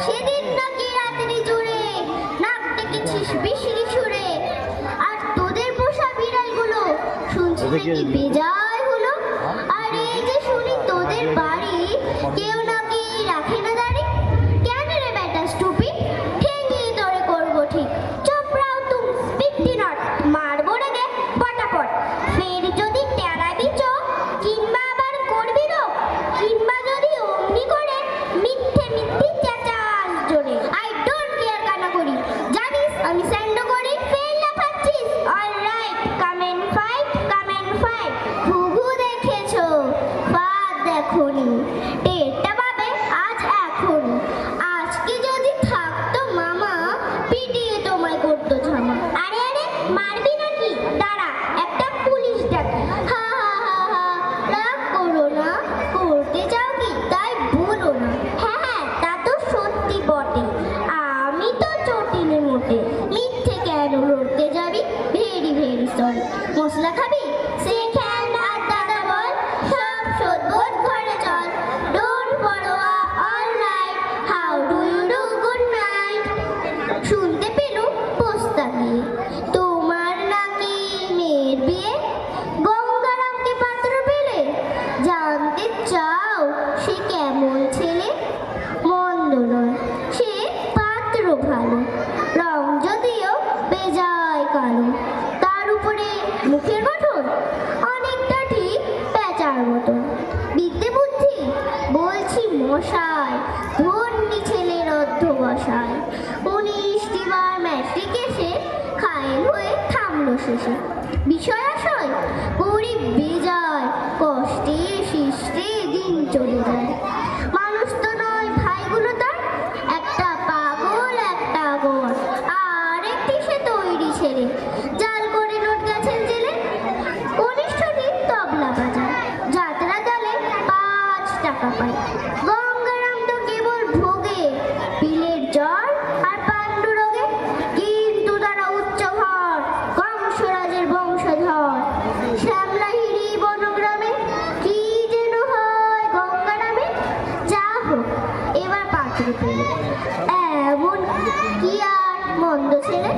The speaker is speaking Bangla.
সেদিন নাকি রাত্রি জুড়ে নাক ডেকেছিস বিশিরি সুরে, আর তোদের পোষা বিড়ালগুলো শুনছি নাকি বেজায় হলো। আর এই যে শুনি তোদের বাড়ি কেউ নাকি রাখে না দাড়ি। কেন রে বেটা স্টুপিড, ঠেঙিয়ে তোরে করবো ঠিক। চপড়াও তুম স্পিকটি নট, মারবো রে গে পটাপট। ফের যদি টেরাবি চোখ কিংবা আবার করবি রোগ, কিংবা যদি অমনি করে মিথ্যে মিথ্যে চেঁচাস জোরে। আই ডোন্ট কেয়ার কানা করি, জানিস আমি স্যান্ডো করি। ফেল লাফাচ্ছিস, alright come and fight, come and fight. ঘুঘু দেখেছো, ফাঁদ দেখোনি, টেরটা পাবে আজ এখন। আজকে যদি থাকতো মামা, পিটিয়ে তোমায় করতো ঝামা। আরে আরে মারবি নাকি, দাঁড়া একটা পুলিশ ডাকি। হা হা হা হা, রাগ করো না, করতে চাও কি তাই বলো না। হ্যাঁ হ্যাঁ তা তো সত্যি বটে, আমি তো চটিনি মোটে। মিথ্যে কেন লড়তে যাবি, ভেরি ভেরি সরি। মশলা খাবি সে খেল আর দাদা বল, সব শোধবোধ ঘরে চল। ডোন্ট পরোয়া, all right, how do you do, good night. শুনতে পেলুম পোস্তা গিয়ে তোমার নাকি মেয়ের বিয়ে। গঙ্গারামকে পাত্র পেলে, জানতে চাও সে কেমন ছেলে। মন্দ নয় সে পাত্র ভালো, রং যদিও বেজায় কালো। তার উপরে মুখের গঠন অনেকটা ঠিক পেঁচার মতন। বিদ্যে বুদ্ধি বলছি মশাই, ধন্যী ছেলের অধ্যবসায়। 19টি বার ম্যাট্রিক এসে খায়ের হয়ে থামলো শেষে। বিষয় আশয় গরিব বেজায়, কষ্টে শিষ্টে দিন চলে যায়। মানুষ তো নয় ভাইগুলো তার, একটা পাগল একটা গোয়ার, আর একটি সে তৈরি ছেলে। জাল করে নোট গেছেন জেলে, কনিষ্ঠটি তবলা বাজায়, যাত্রা দলে 5 টাকা পায়। গঙ্গারাম তো কেবল ভোগে পিলের জ্বর আর পাণ্ডু রোগে, কিন্তু তারা উচ্চ ঘর, কংসরাজের বংশধর। শ্যামলাহিরি বনগ্রামে কি যেন হয় গঙ্গারামে। যা হোক এবার পাত্র পেলে, এমন কি আর মন্দ ছেলে।